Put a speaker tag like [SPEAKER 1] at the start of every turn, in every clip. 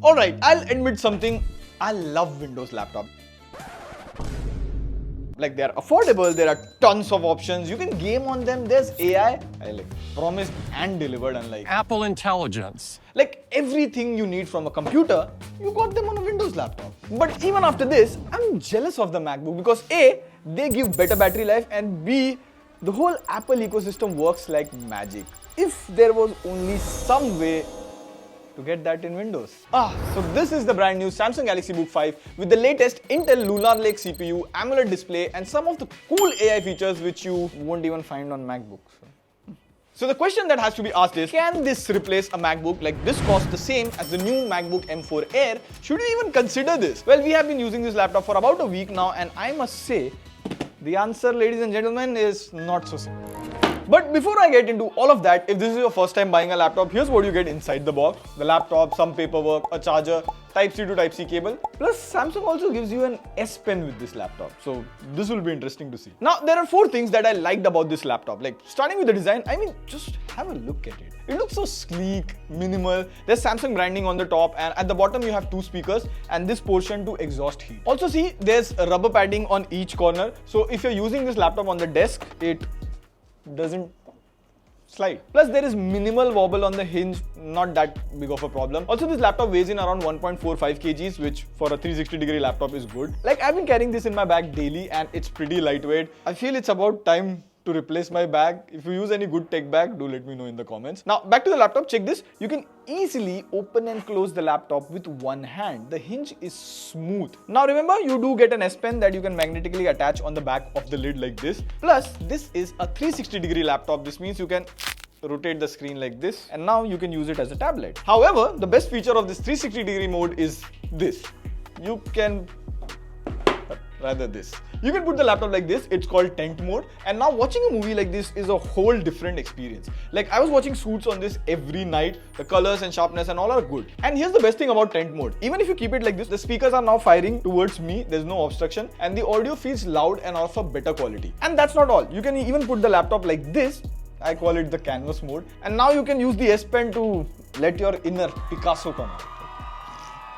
[SPEAKER 1] Alright, I'll admit something. I love Windows laptop. Like, they're affordable, there are tons of options, you can game on them, there's AI. I like promised and delivered, unlike
[SPEAKER 2] Apple Intelligence.
[SPEAKER 1] like everything you need from a computer, you got them on a Windows laptop. But even after this, I'm jealous of the MacBook because A, they give better battery life, and B, the whole Apple ecosystem works like magic. If there was only some way to get that in Windows. So this is the brand new Samsung Galaxy Book 5 with the latest Intel Lunar Lake CPU, AMOLED display, and some of the cool AI features which you won't even find on MacBooks. So the question that has to be asked is, can this replace a MacBook? Like, this costs the same as the new MacBook M4 Air. Should we even consider this? Well, we have been using this laptop for about a week now, and I must say, the answer, ladies and gentlemen, is not so simple. But before I get into all of that, if this is your first time buying a laptop, here's what you get inside the box. The laptop, some paperwork, a charger, Type-C to Type-C cable. Plus, Samsung also gives you an S Pen with this laptop. So this will be interesting to see. Now, there are 4 things that I liked about this laptop. Like, starting with the design, I mean, just have a look at it. It looks so sleek, minimal. There's Samsung branding on the top, and at the bottom you have 2 speakers and this portion to exhaust heat. Also see, there's a rubber padding on each corner. So if you're using this laptop on the desk, it doesn't slide. Plus, there is minimal wobble on the hinge, not that big of a problem. Also, this laptop weighs in around 1.45 kgs, which for a 360-degree laptop is good. Like, I've been carrying this in my bag daily and it's pretty lightweight. I feel it's about time to replace my bag. If you use any good tech bag, do let me know in the comments. Now, back to the laptop, check this. You can easily open and close the laptop with one hand. The hinge is smooth. Now remember, you do get an S Pen that you can magnetically attach on the back of the lid like this. Plus, this is a 360-degree laptop. This means you can rotate the screen like this, and now you can use it as a tablet. However, the best feature of this 360-degree mode is this. You can You can put the laptop like this, it's called tent mode, and now watching a movie like this is a whole different experience. Like, I was watching Suits on this every night, the colors and sharpness and all are good. And here's the best thing about tent mode, even if you keep it like this, the speakers are now firing towards me, there's no obstruction, and the audio feels loud and of a better quality. And that's not all, you can even put the laptop like this, I call it the canvas mode, and now you can use the S Pen to let your inner Picasso come out.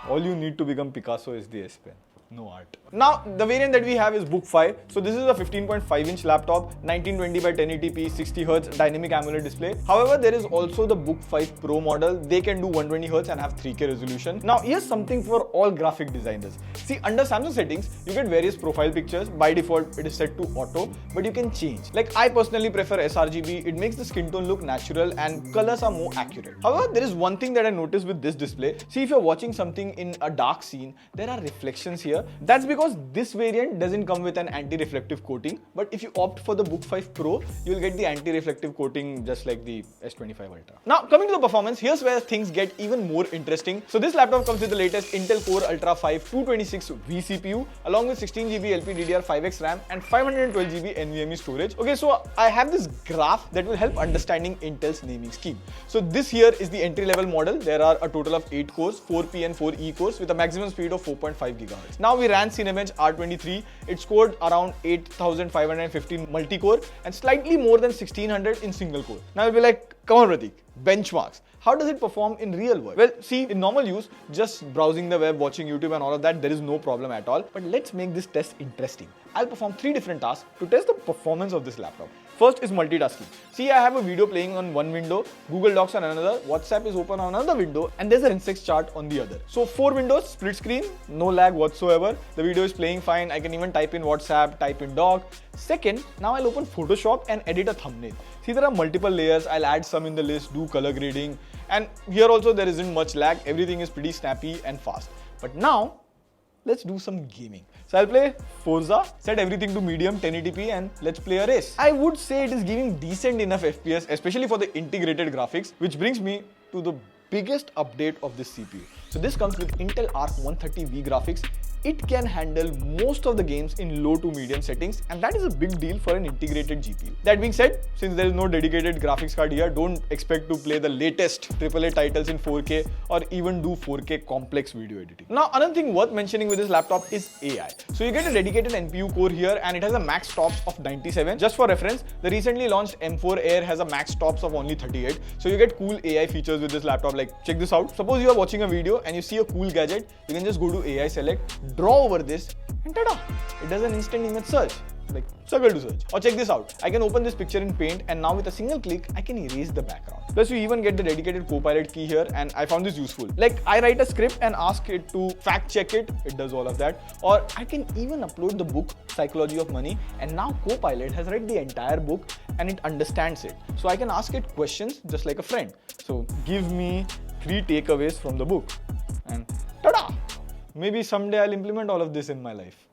[SPEAKER 1] All you need to become Picasso is the S Pen. No art. Now, the variant that we have is Book 5. So this is a 15.5-inch laptop, 1920 by 1080p, 60Hz dynamic AMOLED display. However, there is also the Book 5 Pro model. They can do 120Hz and have 3K resolution. Now, here's something for all graphic designers. See, under Samsung settings, you get various profile pictures. By default, it is set to auto, but you can change. Like, I personally prefer sRGB. It makes the skin tone look natural and colors are more accurate. However, there is one thing that I noticed with this display. See, if you're watching something in a dark scene, there are reflections here. That's because this variant doesn't come with an anti-reflective coating, but if you opt for the Book 5 Pro, you'll get the anti-reflective coating just like the S25 Ultra. Now, coming to the performance, here's where things get even more interesting. So this laptop comes with the latest Intel Core Ultra 5 226V CPU, along with 16GB LPDDR5X RAM and 512GB NVMe storage. Okay, so I have this graph that will help understanding Intel's naming scheme. So this here is the entry-level model. There are a total of 8 cores, 4P and 4E cores with a maximum speed of 4.5 GHz. Now we ran Cinebench R23. It scored around 8515 multi-core and slightly more than 1600 in single core. Now you'll be like, come on Pratik, benchmarks. How does it perform in real world? Well, see, in normal use, just browsing the web, watching YouTube and all of that, there is no problem at all. But let's make this test interesting. I'll perform 3 different tasks to test the performance of this laptop. First is multitasking. See, I have a video playing on one window, Google Docs on another, WhatsApp is open on another window, and there's an insects chart on the other. So 4 windows, split screen, no lag whatsoever. The video is playing fine. I can even type in WhatsApp, type in Doc. Second, now I'll open Photoshop and edit a thumbnail. See, there are multiple layers. I'll add some in the list, do color grading. And here also there isn't much lag. Everything is pretty snappy and fast. But now, let's do some gaming. So I'll play Forza, set everything to medium 1080p and let's play a race. I would say it is giving decent enough FPS, especially for the integrated graphics, which brings me to the biggest update of this CPU. So this comes with Intel Arc 130V graphics. It can handle most of the games in low to medium settings, and that is a big deal for an integrated GPU. That being said, since there is no dedicated graphics card here, don't expect to play the latest AAA titles in 4K or even do 4K complex video editing. Now, another thing worth mentioning with this laptop is AI. So you get a dedicated NPU core here and it has a max TOPS of 97. Just for reference, the recently launched M4 Air has a max TOPS of only 38. So you get cool AI features with this laptop. Like, check this out. Suppose you are watching a video and you see a cool gadget, you can just go to AI select, draw over this, and tada! It does an instant image search. Like circle to search. Or check this out. I can open this picture in Paint and now with a single click, I can erase the background. Plus you even get the dedicated Copilot key here, and I found this useful. Like I write a script and ask it to fact check it. It does all of that. Or I can even upload the book Psychology of Money, and now Copilot has read the entire book and it understands it. So I can ask it questions just like a friend. So give me 3 takeaways from the book. And tada! Maybe someday I'll implement all of this in my life.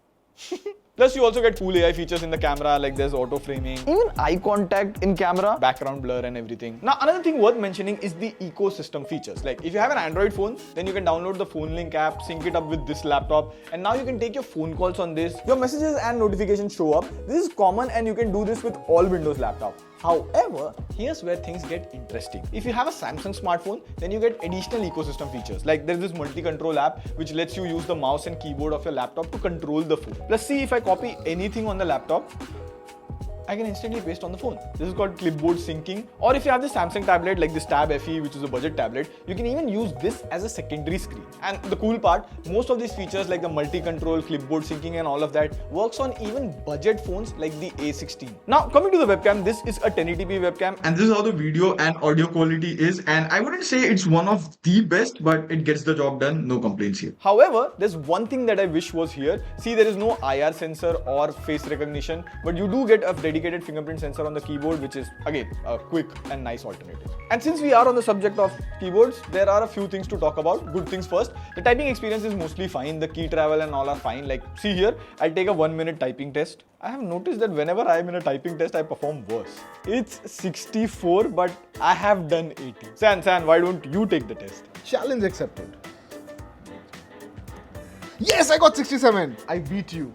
[SPEAKER 1] Plus, you also get cool AI features in the camera, like there's auto framing, even eye contact in camera, background blur and everything. Now, another thing worth mentioning is the ecosystem features. Like if you have an Android phone, then you can download the phone link app, sync it up with this laptop, and now you can take your phone calls on this. Your messages and notifications show up. This is common and you can do this with all Windows laptops. However, here's where things get interesting. If you have a Samsung smartphone, then you get additional ecosystem features. Like there's this multi-control app which lets you use the mouse and keyboard of your laptop to control the phone. Plus see, if I copy anything on the laptop, I can instantly paste on the phone. This is called clipboard syncing. Or if you have the Samsung tablet like this Tab FE, which is a budget tablet, you can even use this as a secondary screen. And the cool part, most of these features like the multi-control, clipboard syncing and all of that works on even budget phones like the A16. Now coming to the webcam, this is a 1080p webcam and this is how the video and audio quality is. And I wouldn't say it's one of the best, but it gets the job done, no complaints here. However, there's one thing that I wish was here. See, there is no IR sensor or face recognition, but you do get a dedicated fingerprint sensor on the keyboard, which is again a quick and nice alternative. And since we are on the subject of keyboards, there are a few things to talk about. Good things first. The typing experience is mostly fine. The key travel and all are fine. Like see here, I'll take a 1-minute typing test. I have noticed that whenever I am in a typing test, I perform worse. It's 64, but I have done 80. San, why don't you take the test?
[SPEAKER 2] Challenge accepted. Yes, I got 67. I beat you.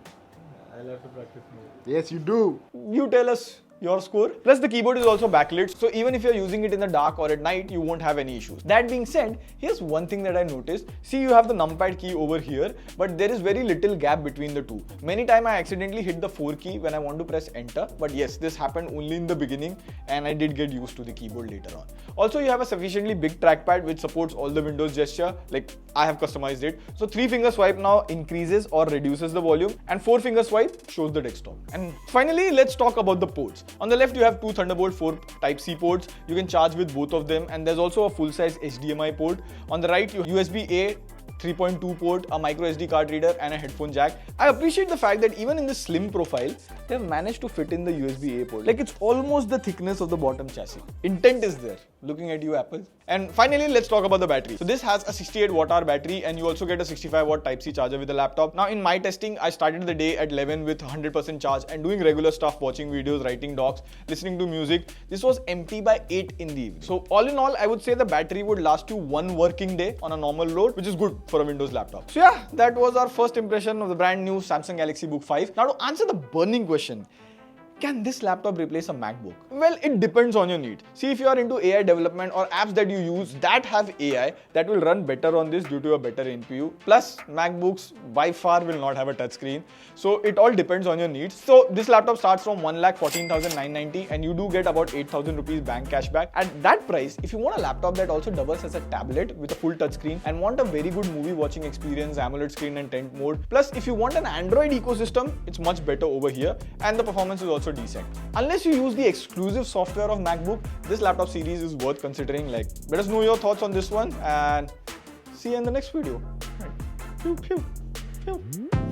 [SPEAKER 3] I'll have to practice more.
[SPEAKER 2] Yes, you do.
[SPEAKER 1] You tell us your score. Plus the keyboard is also backlit, so even if you're using it in the dark or at night, you won't have any issues. That being said, here's one thing that I noticed. See, you have the numpad key over here, but there is very little gap between the two. Many times I accidentally hit the 4 key when I want to press enter, but yes, this happened only in the beginning and I did get used to the keyboard later on. Also, you have a sufficiently big trackpad which supports all the Windows gesture, like I have customized it. So 3-finger swipe now increases or reduces the volume, and 4-finger swipe shows the desktop. And finally, let's talk about the ports. On the left, you have 2 Thunderbolt 4 Type-C ports. You can charge with both of them, and there's also a full-size HDMI port. On the right, you have USB-A 3.2 port, a micro SD card reader and a headphone jack. I appreciate the fact that even in this slim profile, they've managed to fit in the USB-A port. Like it's almost the thickness of the bottom chassis. Intent is there. Looking at you, Apple. And finally, let's talk about the battery. So this has a 68 watt-hour battery and you also get a 65 watt Type-C charger with the laptop. Now in my testing, I started the day at 11 with 100% charge and doing regular stuff, watching videos, writing docs, listening to music. This was empty by 8 in the evening. So all in all, I would say the battery would last you 1 working day on a normal load, which is good for a Windows laptop. So yeah, that was our first impression of the brand new Samsung Galaxy Book 5. Now to answer the burning question, can this laptop replace a MacBook? Well, it depends on your need. See, if you are into AI development or apps that you use that have AI, that will run better on this due to a better NPU. Plus, MacBooks by far will not have a touchscreen. So it all depends on your needs. So this laptop starts from 1,14,990 and you do get about 8,000 rupees bank cashback. At that price, if you want a laptop that also doubles as a tablet with a full touchscreen and want a very good movie watching experience, AMOLED screen and tent mode. Plus, if you want an Android ecosystem, it's much better over here and the performance is also decent. Unless you use the exclusive software of MacBook, this laptop series is worth considering. Like, let us know your thoughts on this one and see you in the next video. Right. Pew, pew, pew.